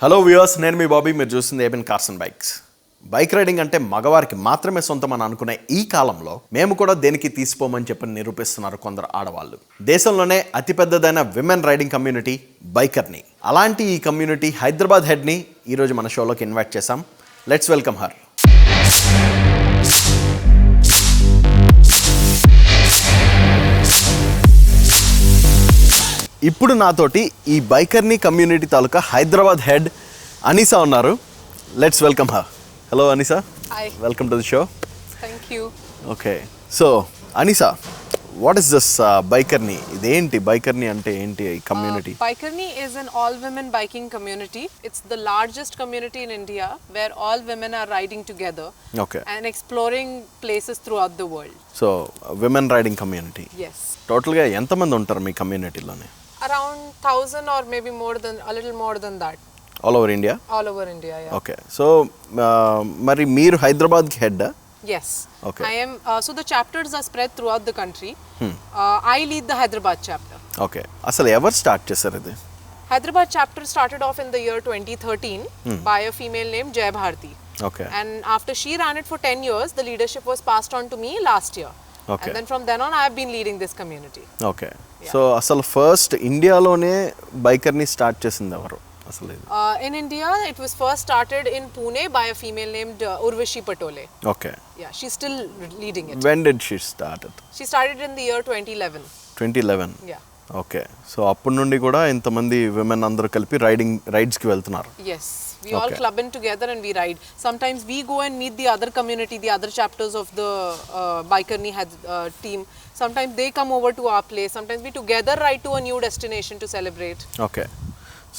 Hello viewers, నేను మీ బాబీ. మీరు చూస్తుంది ABN cars and bikes. Bike riding అంటే మగవారికి మాత్రమే సొంతం అని అనుకునే ఈ కాలంలో మేము కూడా దేనికి తీసిపోమని చెప్పి నిరూపిస్తున్నారు కొందరు ఆడవాళ్ళు. దేశంలోనే అతిపెద్దదైన విమెన్ రైడింగ్ కమ్యూనిటీ బైకర్ని. అలాంటి ఈ కమ్యూనిటీ హైదరాబాద్ హెడ్ని ఈరోజు మన షోలోకి ఇన్వైట్ చేశాం. Let's welcome her. ఇప్పుడు నాతోటి ఈ బైకర్ని కమ్యూనిటీ తాలూకా హైదరాబాద్ హెడ్ అనీసా ఉన్నారు. Let's welcome her. Hello Anisa. Hi. Welcome to the show. Thank you. Okay, so Anisa, what is this Bikerni? ఇదేంటి బైకర్ని అంటే ఏంటి ఈ community? Bikerni is an all-women biking community. It's the largest community in India where all women are riding together okay, and exploring places throughout the world. So women riding community. Yes. టోటల్గా ఎంతమంది ఉంటారు మీ కమ్యూనిటీలోనే? Around 1,000 or maybe more than, a little more than that. All over India? All over India, yeah. Okay, so మరి మీరు హైదరాబాద్కి head? Yes. Okay. I am, so the chapters are spread throughout the country. I lead the Hyderabad chapter. Okay, అసలు ఎవరు start చేశారు ఇది? Hyderabad chapter started off in the year 2013 by a female named Jai Bharti. Okay, And after she ran it for 10 years, the leadership was passed on to me last year. Okay. And then from then on, I have been leading this community. Okay, so అసలు first ఇండియాలోనే బైకర్ని start చేసింది ఎవరు అసలు ఇది? In India, it was first started in Pune by a female named Urvashi Patole. Okay, Yeah, she's still leading it. When did she start? She started in the year 2011. 2011. Yeah. Okay, so అప్పటి నుండి కూడా ఇంతమంది women అందరూ కలిపి రైడ్స్కి వెళ్తున్నారు. Yes. We all Okay. club in together and we ride. Sometimes we go and meet the other community, the other chapters of the Bikerni team. Sometimes they come over to our place. Sometimes we together ride to a new destination to celebrate. Okay,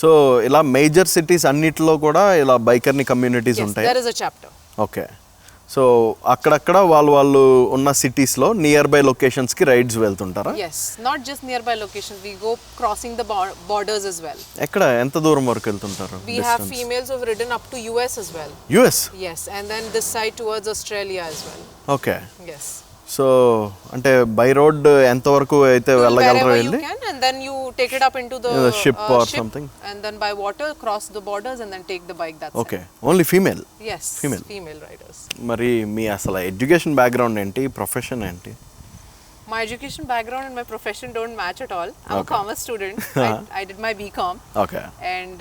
so ఇలా major cities అన్నిటిలో కూడా ఇలా Bikerni communities Yes, ఉంటాయి. there is a chapter. Okay, so అక్కడక్కడ వాళ్ళు ఉన్న సిటీస్లో nearby లొకేషన్స్కి రైడ్స్ వెళ్తుంటారా? Yes, not just nearby locations. We go crossing the borders as well. ఎక్కడ ఎంత దూరం వరకు వెళ్తుంటారు? We have females who've ridden up to US as well. US? Yes, and then this side towards Australia as well. Okay, Yes. So అంటే by road ఎంతవరకు అయితే వెళ్ళగలరు Wherever you వెళ్ళి? can, and then you take it up into the ship or something? and then by water cross the borders and then take the bike. That's okay, only female? it. Yes, female riders. మరి మీ అసలు education background ఏంటి, profession ఏంటి? My education background and my profession don't match at all. I'm a Okay. commerce student. I did my BCom. Okay, And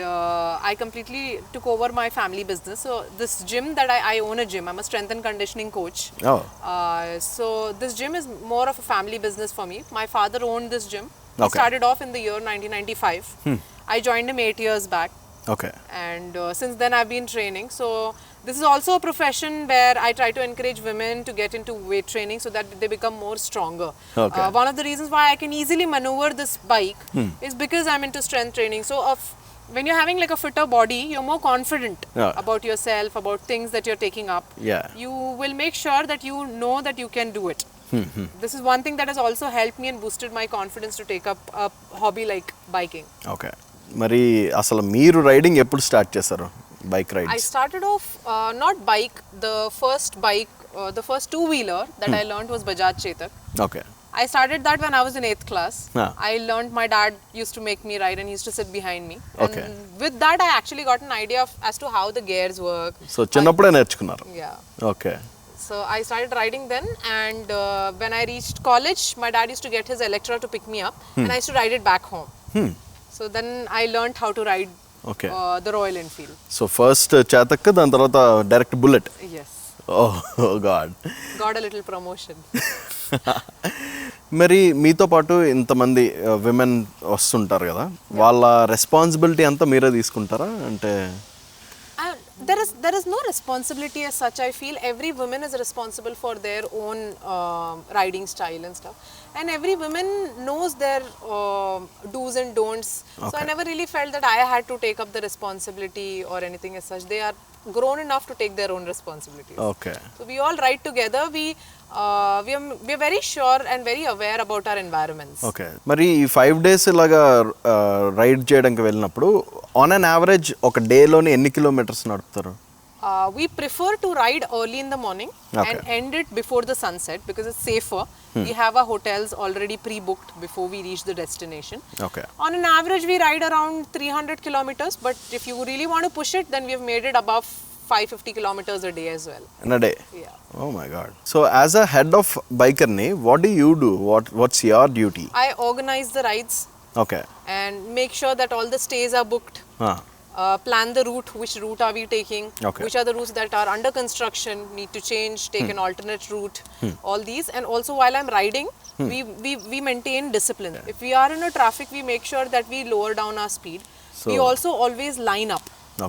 I completely took over my family business. So this gym that I own a gym. I'm a strength and conditioning coach. Oh So this gym is more of a family business for me. My father owned this gym. He Okay. started off in the year 1995. I joined him 8 years back. Okay, And since then I've been training. So this is also a profession where I try to encourage women to get into weight training so that they become more stronger. Okay. One of the reasons why I can easily maneuver this bike is because I'm into strength training. So when you're having like a fitter body, you're more confident Yeah. about yourself, about things that you're taking up. Yeah. You will make sure that you know that you can do it. This is one thing that has also helped me and boosted my confidence to take up a hobby like biking. Okay, మరి అసలు మీరు riding ఎప్పుడు start చేశారు, bike I rides? started off not bike. The first two-wheeler that I learned was Bajaj Chetak. Okay, I started that when I was in 8th class. Ah. I learned, my dad used to make me ride and he used to sit behind me. Okay. And with that, I actually got an idea as to how the gears work. So చిన్నప్పుడే నేర్చుకున్నారు? Yeah. Okay, So I started riding then, and when I reached college, my dad used to get his Electra to pick me up, and I used to ride it back home. So then I learned how to ride okay, the Royal Enfield. So first Chetak, దాని తర్వాత direct Bullet. Yes. Oh God. Got a little promotion. మరి మీతో పాటు ఇంతమంది women వస్తుంటారు కదా, వాళ్ళ responsibility అంతా మీరే తీసుకుంటారా? అంటే There is no responsibility as such. I feel every woman is responsible for their own riding style and stuff, and every woman knows their do's and don'ts. So I Okay. never really felt that I had to take up the responsibility or anything as such. They are grown enough to take their own responsibilities. Okay, So we all ride together. We are very sure and very aware about our environments. Okay. మరి ఈ 5 days ఇలాగా ride చేయడానికి వెళ్ళినప్పుడు on an average ఒక డేలోని ఎన్ని kilometres నడుపుతారు? We prefer to ride early in the morning and end it before the sunset because it's safer. We have our hotels already pre-booked before we reach the destination. Okay. On an average, we ride around 300 kilometers, but if you really want to push it, then we have made it above 550 kilometers a day as well. In a day? Yeah. Oh my God. So as a head of Bikerni, what do you do? What's your duty? I organize the rides Okay. and make sure that all the stays are booked. Plan the route, which route are we taking, which are the routes that are under construction, need to change, take an alternate route, all these. And also while I'm riding, we maintain discipline. If we are in a traffic, we make sure that we lower down our speed. We also always line up.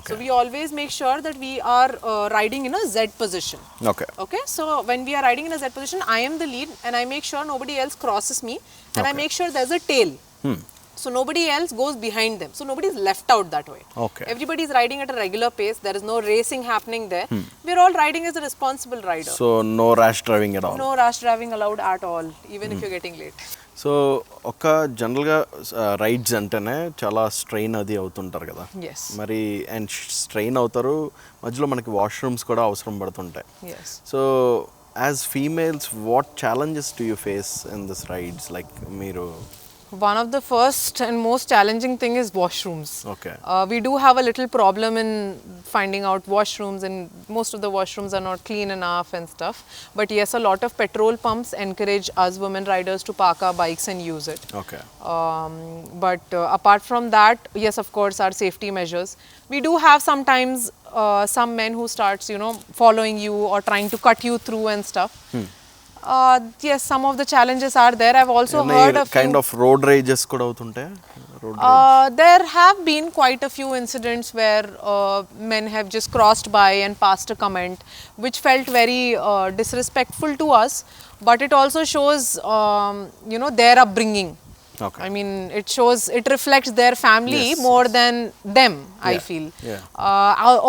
So we always make sure that we are riding in a Z position. Okay. So when we are riding in a Z position, I am the lead and I make sure nobody else crosses me and I make sure there's a tail. So nobody else goes behind them. So nobody is left out that way. Everybody is riding at a regular pace. There is no racing happening there. We're all riding as a responsible rider. So no rash driving at all? No rash driving allowed at all, even if you're getting late. So ఒక జనరల్గా rides అంటేనే చాలా strain అది అవుతుంటారు కదా. Yes. మరి and strain అవుతారు, మధ్యలో మనకి వాష్రూమ్స్ కూడా అవసరం పడుతుంటాయి. Yes. So as females what challenges do you face in this rides? Like మీరు One of the first and most challenging thing is washrooms. Okay. We do have a little problem in finding out washrooms, and most of the washrooms are not clean enough and stuff. But yes, a lot of petrol pumps encourage us women riders to park our bikes and use it. Okay. But apart from that, yes, of course, our safety measures. We do have sometimes some men who starts, following you or trying to cut you through and stuff. Yes, some of the challenges are there. I've also heard of kind of road rages kuda avutuntaye. There have been quite a few incidents where men have just crossed by and passed a comment which felt very disrespectful to us, but it also shows their upbringing. I mean, it reflects their family more than them, I feel.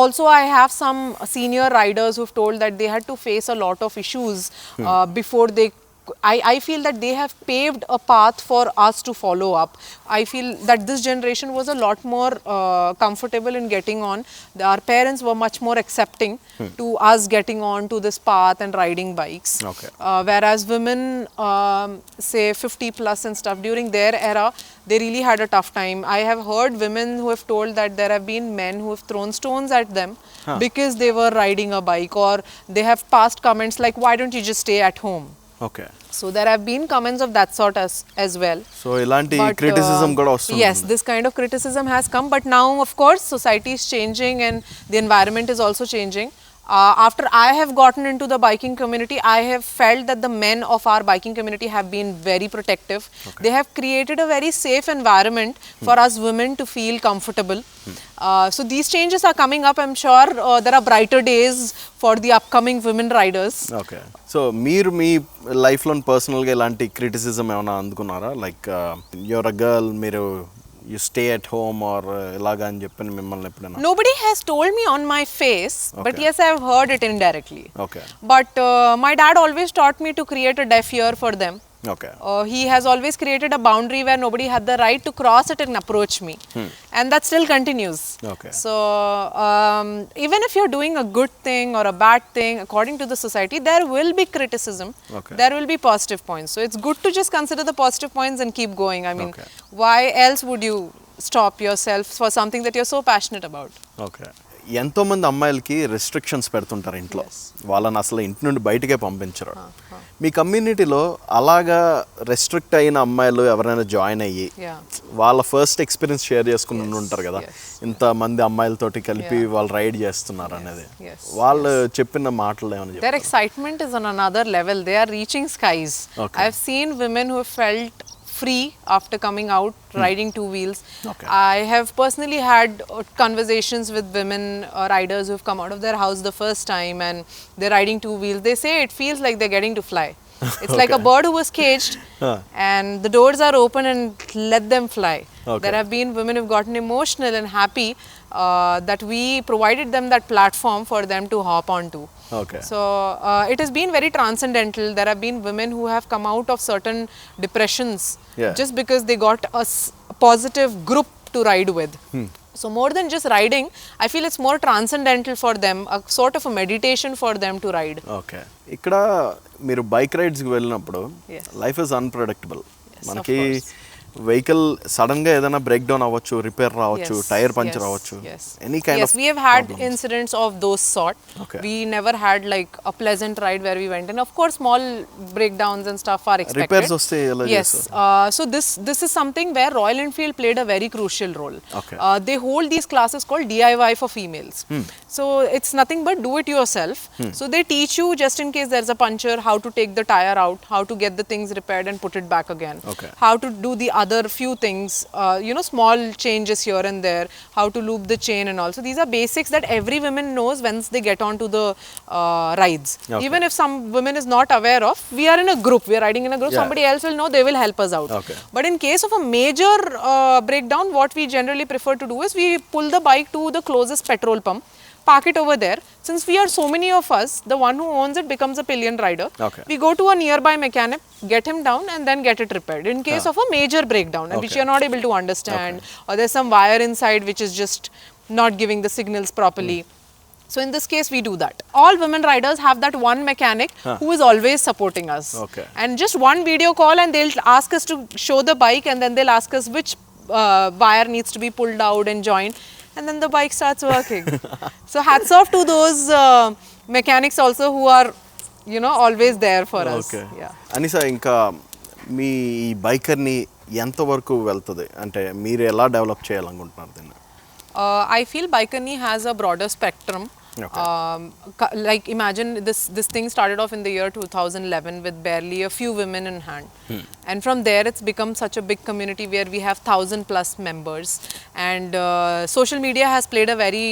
Also, I have some senior riders who've told that they had to face a lot of issues before they I feel that they have paved a path for us to follow up. I feel that this generation was a lot more comfortable in getting on. Our parents were much more accepting to us getting on to this path and riding bikes. Whereas women, say 50 plus and stuff, during their era, they really had a tough time. I have heard women who have told that there have been men who have thrown stones at them because they were riding a bike, or they have passed comments like, why don't you just stay at home? Okay. So there have been comments of that sort as well. So ilanti criticism kuda vastundi. Yes, this kind of criticism has come, but now of course society is changing and the environment is also changing. After I have gotten into the biking community, I have felt that the men of our biking community have been very protective. They have created a very safe environment for us women to feel comfortable. So these changes are coming up. I'm sure there are brighter days for the upcoming women riders. Okay. So మీరు మీ లైఫ్లో పర్సనల్గా ఇలాంటి criticism ఏమైనా అందుకున్నారా? Like your a girl, మీరు you stay at home or ilaga అని చెప్పని మిమ్మల్ని ఎప్పుడైనా? Nobody has told me on my face, but yes, I have heard it indirectly. Okay. But my dad always taught me to create a deaf ear for them. Okay. He has always created a boundary where nobody had the right to cross it and approach me. And that still continues. Okay. So even if you're doing a good thing or a bad thing, according to the society, there will be criticism. Okay. There will be positive points. So it's good to just consider the positive points and keep going. I mean, why else would you stop yourself for something that you're so passionate about? Okay. ఎంతోమంది అమ్మాయిలకి restrictions పెడుతుంటారు ఇంట్లో, వాళ్ళని అసలు ఇంటి నుండి బయటకే పంపించరు. మీ కమ్యూనిటీలో అలాగా రెస్ట్రిక్ట్ అయిన అమ్మాయిలు ఎవరైనా జాయిన్ అయ్యి వాళ్ళ ఫస్ట్ ఎక్స్పీరియన్స్ షేర్ చేసుకుని ఉంటారు కదా, ఇంతమంది అమ్మాయిలతోటి కలిపి వాళ్ళు రైడ్ చేస్తున్నారు అనేది, వాళ్ళు చెప్పిన మాటలు ఏమైనా? Their excitement is on another level. They are reaching skies. I've seen women who felt free after coming out riding two wheels. I have personally had conversations with women riders who have come out of their house the first time and they're riding two wheels. They say it feels like they're getting to fly. It's like a bird who was caged and the doors are open and let them fly. There have been women who've gotten emotional and happy that we provided them that platform for them to hop onto. So it has been very transcendental. There have been women who have come out of certain depressions just because they got a positive group to ride with. So more than just riding, I feel it's more transcendental for them, a sort of a meditation for them to ride. Okay ఇక్కడ మీరు bike రైడ్స్కి వెళ్ళినప్పుడు Yes. Life is unpredictable Yes, మనకి of course. Vehicle సడన్గా ఏదైనా break down అవ్వచ్చు, repair రావచ్చు, Yes, tyre puncture yes, అవ్వచ్చు, yes. Any kind Yes, of we have had incidents of those sort. Okay. We never had like a pleasant ride where we went in. Of course, small breakdowns and stuff are expected. Repairs వస్తే ఎలా Yes. చేస్తారు? So this is something where Royal Enfield played a very crucial role. Okay. They hold these classes called DIY for females. So it's nothing but do it yourself. So they teach you just in case there's a puncture, how to take the tire out, how to get the things repaired and put it back again. Okay. How to do the other few things, small changes here and there, how to loop the chain and all. So these are basics that every woman knows once they get onto the rides. Okay. Even if some women is not aware of, we are in a group, we are riding in a group, Yeah. somebody else will know, they will help us out. Okay. But in case of a major breakdown, what we generally prefer to do is we pull the bike to the closest petrol pump, park it over there. Since we are so many of us, the one who owns it becomes a pillion rider. Okay. We go to a nearby mechanic, get him down and then get it repaired. In case of a major breakdown, and which Okay. you are not able to understand, or there's some wire inside which is just not giving the signals properly. So in this case, we do that. All women riders have that one mechanic who is always supporting us. Okay. And just one video call and they'll ask us to show the bike and then they'll ask us which wire needs to be pulled out and joined. And then the bike starts working. So hats off to those mechanics also who are, always there for us. Okay Yeah. Anisa ఇంకా మీ బైకర్ని ఎంతవరకు వెళ్తుంది అంటే మీరు ఎలా develop చేయాలనుకుంటున్నారు దీన్ని? I feel Bikerni has a broader spectrum. Okay. Like imagine this thing started off in the year 2011 with barely a few women in hand. And from there it's become such a big community where we have 1,000+ members. And social media has played a very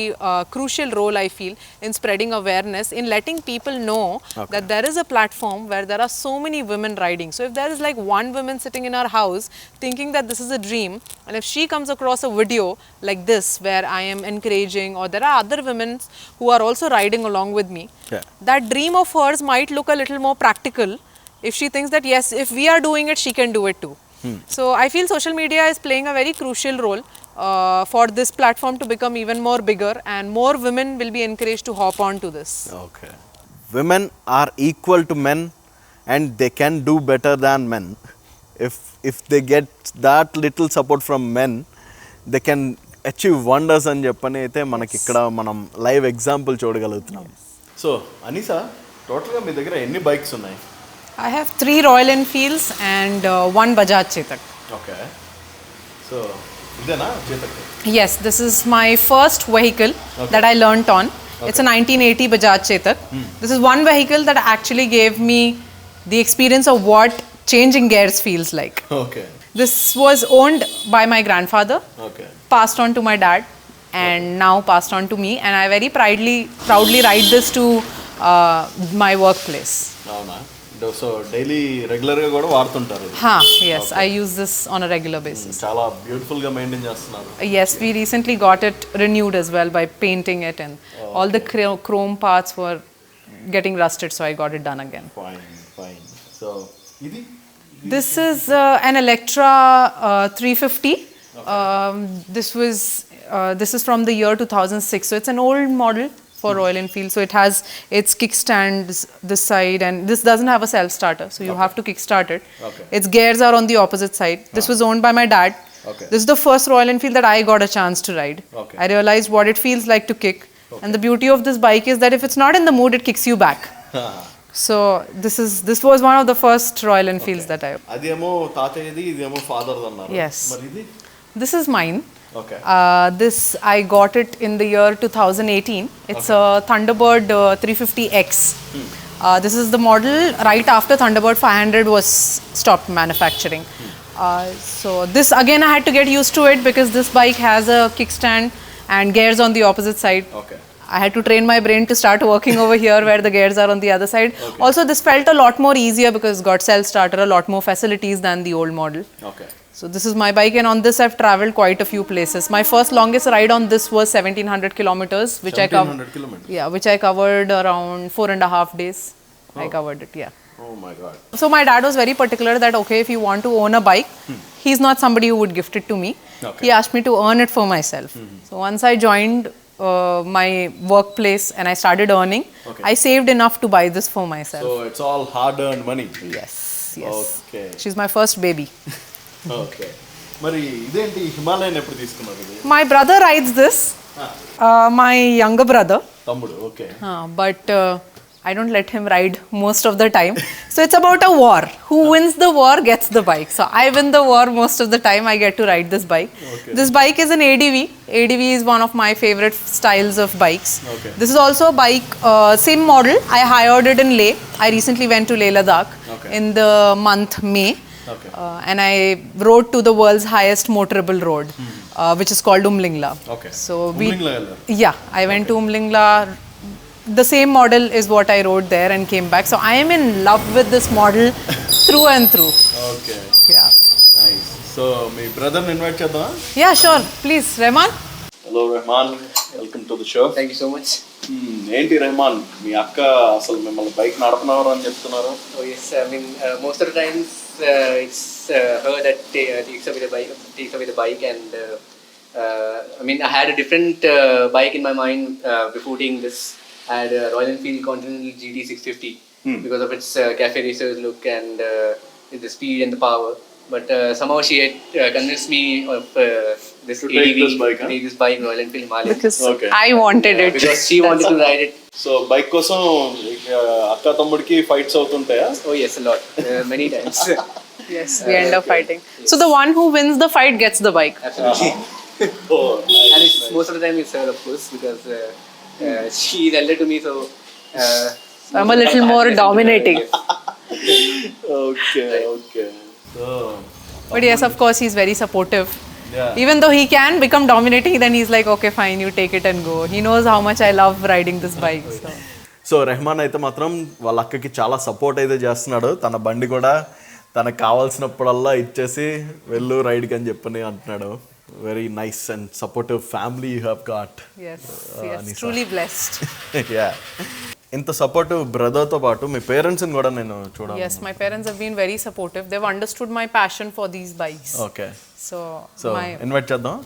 crucial role, I feel, in spreading awareness, in letting people know that there is a platform where there are so many women riding. So if there is like one woman sitting in our house thinking that this is a dream, and if she comes across a video like this where I am encouraging, or there are other women who are also riding along with me, Yeah. that dream of hers might look a little more practical if she thinks that yes, if we are doing it, she can do it too. So I feel social media is playing a very crucial role for this platform to become even more bigger, and more women will be encouraged to hop on to this. Okay women are equal to men and they can do better than men if they get that little support from men they can achieve wonders అని చెప్పని అయితే మనకి ఇక్కడ మనం live example చూడగలుగుతున్నాం. So Anisa, టోటల్గా మీ దగ్గర ఎన్ని బైక్స్ ఉన్నాయి? I have 3 Royal Enfields and 1 Bajaj Chetak. Okay, so ఇదేనా Chetak? Yes, this is my first vehicle that I learnt on. It's a 1980 Bajaj Chetak. This is one vehicle that actually gave me the experience of what changing gears feels like. Okay This was owned by my grandfather, okay passed on to my dad, and now passed on to me. And I very proudly ride this to my workplace. అవునా? So daily రెగ్యులర్గా కూడా వాడుతుంటారు? Yes, I use this on a regular basis. చాలా బ్యూటిఫుల్గా maintain చేస్తున్నారు. Yes, we recently got it renewed as well by painting it, and all the chrome parts were getting rusted, so I got it done again. Fine. So, ఇది? This is an Electra 350. This is from the year 2006, so it's an old model for Royal Enfield. So it has its kickstands this side, and this doesn't have a self starter, so you have to kickstart it. Okay. Its gears are on the opposite side. This was owned by my dad. Okay. This is the first Royal Enfield that I got a chance to ride. Okay. I realized what it feels like to kick. And the beauty of this bike is that if it's not in the mood, it kicks you back. So this was one of the first Royal Enfields that I. అదేమో తాతయ్యది, ఇదేమో father అన్నారు. Yes. మరి ఇది? This is mine. Okay. This I got it in the year 2018. It's a Thunderbird 350X. This is the model right after Thunderbird 500 was stopped manufacturing. So this again I had to get used to it because this bike has a kickstand and gears on the opposite side. Okay. I had to train my brain to start working over here where the gears are on the other side. Okay. Also, this felt a lot more easier because it's got self starter, a lot more facilities than the old model. Okay. So this is my bike, and on this I've traveled quite a few places. My first longest ride on this was 1700 kilometers, which 1700 kilometers? which I covered around 4.5 days. I covered it, yeah. Oh my god. So my dad was very particular that okay, if you want to own a bike, he's not somebody who would gift it to me. Okay. He asked me to earn it for myself. So once I joined my workplace and I started earning, Okay. I saved enough to buy this for myself. So it's all hard-earned money. Yes, yes. Okay. She's my first baby. Okay. మరి ఇదేంటి Himalayan ఎప్పుడు తీసుకున్నారు ఇది? My brother rides this. My younger brother. తమ్ముడు. Okay. But I don't let him ride most of the time. So it's about a war. Who wins the war gets the bike. So I win the war most of the time. I get to ride this bike. Okay. This bike is an ADV. ADV is one of my favorite styles of bikes. Okay. This is also a bike, same model. I hired it in Leh. I recently went to Leh Ladakh Okay. in the month May. Okay. And I rode to the world's highest motorable road, which is called Umlingla. Okay. So Umlingla వెళ్ళారు. yeah, I went to Umlingla. The same model is what I rode there and came back. So I am in love with this model through and through. Okay. Yeah. Nice. So మీ బ్రదర్ని invite చేద్దామా? Yeah, sure. Please, Rahman. Hello Rahman, welcome to the show. Thank you so much. ఏంటి రెహమాన్, మీ అక్క అసలు మిమ్మల్ని bike నడపనవరు అని చెప్తున్నారు? Oh yes, I mean most of the times it's her that takes away the bike, and I mean I had a different bike in my mind before taking this. I had a Royal Enfield Continental GT 650 because of its cafe racers look and the speed and the power. But somehow she had convinced me of this To take ADV, this bike, huh? take this bike, Royal Enfield Himalayan. Because Okay. I wanted it. Because she wanted to ride it. So bike కోసం అక్క తమ్ముడికి fights అవుతుంటాయా? Oh yes, a lot, many times. Yes, we end up fighting. So the one who wins the fight gets the bike. Absolutely. Oh, nice, And it's, nice. most of the time it's her, of course, because she is elder to me, so I'm a little more dominating. Okay, okay. So, But yes, of course, he's very supportive. yeah. Even though he can become dominating, then he's like, okay, fine, you take it and go. He knows how much I love riding this bike. So. So Rehman అయితే మాత్రం వాళ్ళ అక్కకి చాలా support అయితే చేస్తున్నాడు. తన బండి కూడా తనకు కావాల్సినప్పుడల్లా ఇచ్చేసి వెళ్ళు రైడ్కి అని చెప్పని అంటున్నాడు. Very nice and supportive family you have got. Yes, yes, truly blessed. Yeah. ఇంత సపోర్టివ్ బ్రదర్తో పాటు మీ పేరెంట్స్ని కూడా నేను చూడాలి. Yes, my parents have been very supportive. They've understood my passion for these bikes. Okay. So, so invite చేద్దాం.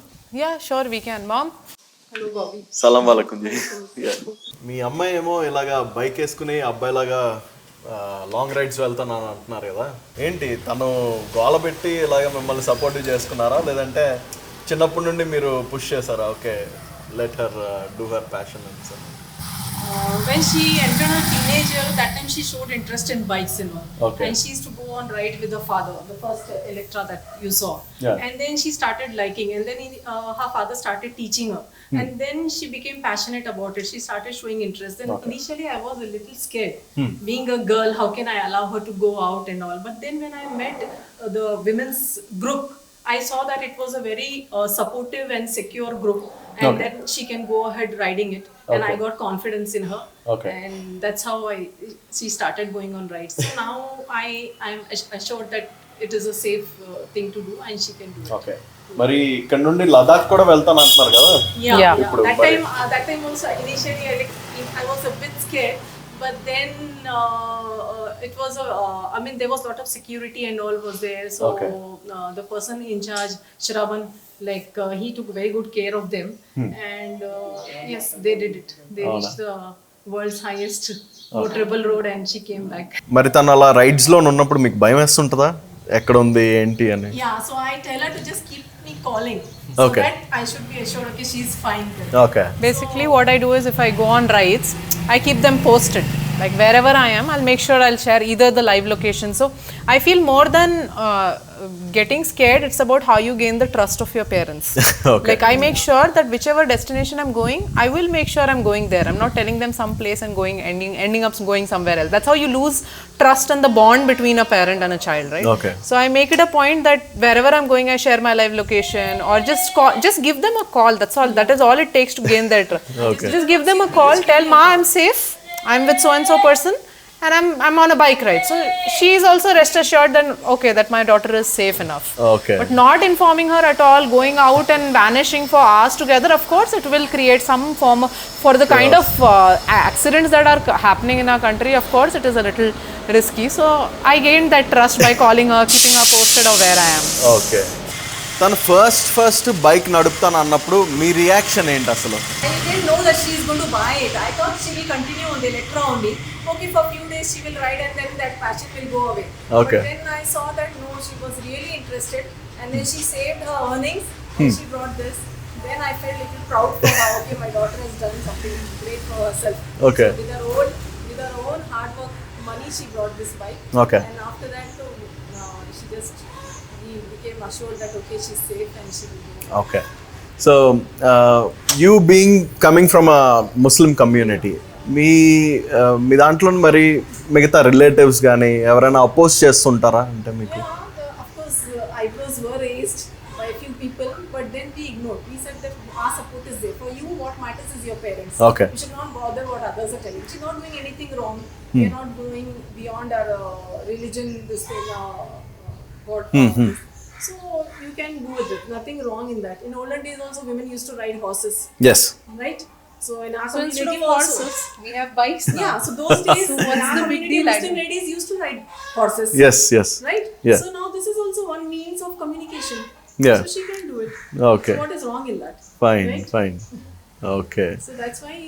yeah, sure, we can. Mom? సలాం వాళ్ళకు. మీ అమ్మాయి ఏమో ఇలాగా బైక్ వేసుకుని అబ్బాయిలాగా లాంగ్ రైడ్స్ వెళ్తాను అని అంటున్నారు కదా, ఏంటి తను గోల పెట్టి ఇలాగ మిమ్మల్ని సపోర్ట్ చేసుకున్నారా, లేదంటే చిన్నప్పటి నుండి మీరు పుష్ చేశారా? Okay, let her do her passion అని sir. When she entered her teenager, that time she showed interest in bikes, Okay. and she used to go on ride with her father, the first Electra that you saw. Yeah. And then she started liking, and then her father started teaching her, and then she became passionate about it. She started showing interest. Then initially I was a little scared, being a girl, how can I allow her to go out and all? But then when I met the women's group, I saw that it was a very supportive and secure group, and Okay. then she can go ahead riding it. And I got confidence in her, Okay. and that's how she started going on rides. So now I'm assured that it is a safe thing to do, and she can do it. Okay, మరి ఇక్కడ నుండి లదాఖ్ కూడా వెళ్తాను అంటున్నారు కదా? Yeah. ఇప్పుడు That time also initially I was a bit scared, but then it was I mean there was a lot of security and all was there. So Okay. the person in charge, Shravan, like he took very good care of them, and yes, they did it. They reached the world's highest motorable road, and she came back. మరి తను అలా రైడ్స్లో ఉన్నప్పుడు మీకు భయం వేస్తుంటుందా, ఎక్కడ ఉంది ఏంటి అని? Yeah, so I tell her to just keep me calling, so Okay. that I should be assured, okay, she's fine then. Okay. Basically, what I do is if I go on rides, I keep them posted. Like wherever I am, I'll make sure I'll share either the live location. So I feel more than getting scared, it's about how you gain the trust of your parents. Okay. Like I make sure that whichever destination I'm going, I will make sure I'm going there. I'm not telling them some place and ending up going somewhere else. That's how you lose trust and the bond between a parent and a child, right? Okay. So I make it a point that wherever I'm going, I share my live location, or just give them a call. That's all. That is all it takes to gain their trust. Okay. Just give them a call. Tell Ma I'm safe. I'm with so and so person, and I'm on a bike ride. So she is also rest assured that okay, that my daughter is safe enough. Okay. But not informing her at all, going out and vanishing for hours together, of course it will create some form of, for the kind of accidents that are happening in our country, of course it is a little risky. So I gained that trust by calling her, keeping her posted of where I am. Okay. తను first bike నడుపుతాను అన్నప్పుడు మీ reaction ఏంటి అసలు? I didn't know that she is going to buy it. I thought she will continue on the Electra only. Okay, for a few days she will ride and then that passion will go away. Okay. But then I saw that no, she was really interested and then she saved her earnings and she brought this. Then I felt a little proud for her. Okay, my daughter has done something great for herself. Okay. So with her own hard work money, she brought this bike. Okay. And after that, she just became assured that okay, she's safe and she will go. Okay. So you being coming from a Muslim community, మీ దాంట్లో మరి మిగతా relatives కానీ ఎవరైనా oppose చేస్తుంటారా అంటే మీకు? Of course, eyebrows were raised by a few people, but then we ignored. We said that our support is there. For you, what matters is your parents. Okay. You should not bother what others are telling. She's not doing anything wrong. We are not going beyond our religion, this thing, God. So you can do with it. Nothing wrong in that. In olden days also, women used to ride horses, yes. right? So in our So instead community of also, horses, we have bikes now. yeah. So those days, So in what's our the big community, deal? Muslim ladies used to ride horses. Yes. Right? Yeah. So now this is also one means of communication. Yeah. So she can do it. Okay. So what is wrong in that? Fine Right? Fine. Okay. So that's why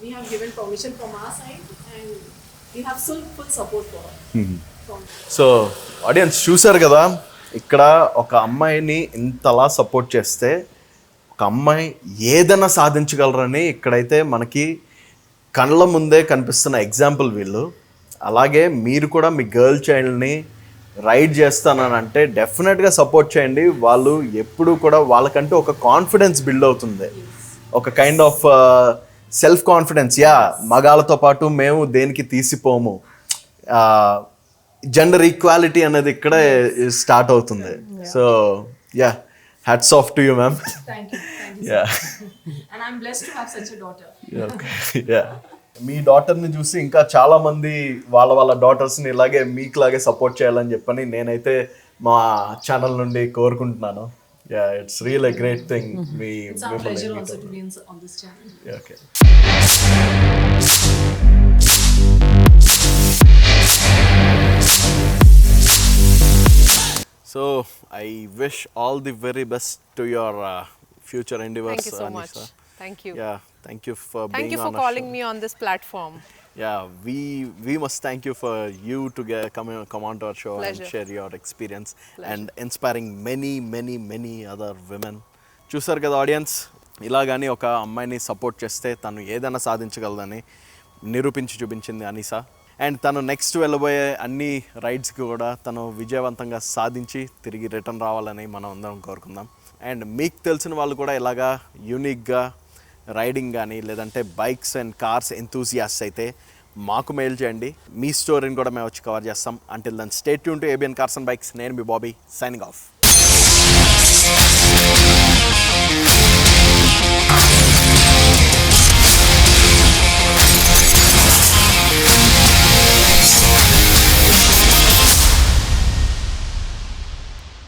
we have given permission from our side and we have full support for her. From so audience చూశారు కదా, ఇక్కడ ఒక అమ్మాయిని ఇంతలా support చేస్తే ఒక అమ్మాయి ఏదైనా సాధించగలరని ఇక్కడైతే మనకి కళ్ళ ముందే కనిపిస్తున్న ఎగ్జాంపుల్ వీళ్ళు. అలాగే మీరు కూడా మీ గర్ల్ చైల్డ్ని రైడ్ చేస్తానని అంటే డెఫినెట్గా సపోర్ట్ చేయండి. వాళ్ళు ఎప్పుడు కూడా వాళ్ళకంటే ఒక కాన్ఫిడెన్స్ బిల్డ్ అవుతుంది, ఒక kind of self confidence. Yeah, మగాళ్ళతో పాటు మేము దేనికి తీసిపోము, జెండర్ ఈక్వాలిటీ అనేది ఇక్కడే స్టార్ట్ అవుతుంది. So yeah, hats off to you ma'am. Thank you. Yeah. And I'm blessed to have such a daughter. Yeah. మీ డాటర్ని చూసి ఇంకా చాలా మంది వాళ్ళ డాటర్స్ని ఇలాగే మీకులాగే సపోర్ట్ చేయాలని చెప్పని నేనైతే మా ఛానల్ నుండి కోరుకుంటున్నాను. Yeah, it's real a great thing. Me It's our pleasure also to be on this channel. Okay. So I wish all the very best to your future endeavors. Thank you so much. Anisha. Thank you. Yeah, thank you for Thank being you for on our calling show. me on this platform. Yeah, we must thank you for you to come on to our show Pleasure. and share your experience and inspiring many other women. చూసారు కదా audience, ఇలాగని ఒక అమ్మాయిని support చేస్తే తను ఏదైనా సాధించగలదని నిరూపించి చూపించింది అనిసా. అండ్ తను నెక్స్ట్ వెళ్ళబోయే అన్ని రైడ్స్కి కూడా తను విజయవంతంగా సాధించి తిరిగి రిటర్న్ రావాలని మనం అందరం కోరుకుందాం. అండ్ మీకు తెలిసిన వాళ్ళు కూడా ఇలాగా యూనిక్గా రైడింగ్ కానీ లేదంటే బైక్స్ అండ్ కార్స్ ఎంతూసియాస్ట్ అయితే మాకు మెయిల్ చేయండి. మీ స్టోరీని కూడా మేము వచ్చి కవర్ చేస్తాం. Until then stay tune to ABN cars and bikes. నేను మీ బాబీ, సైనింగ్ ఆఫ్.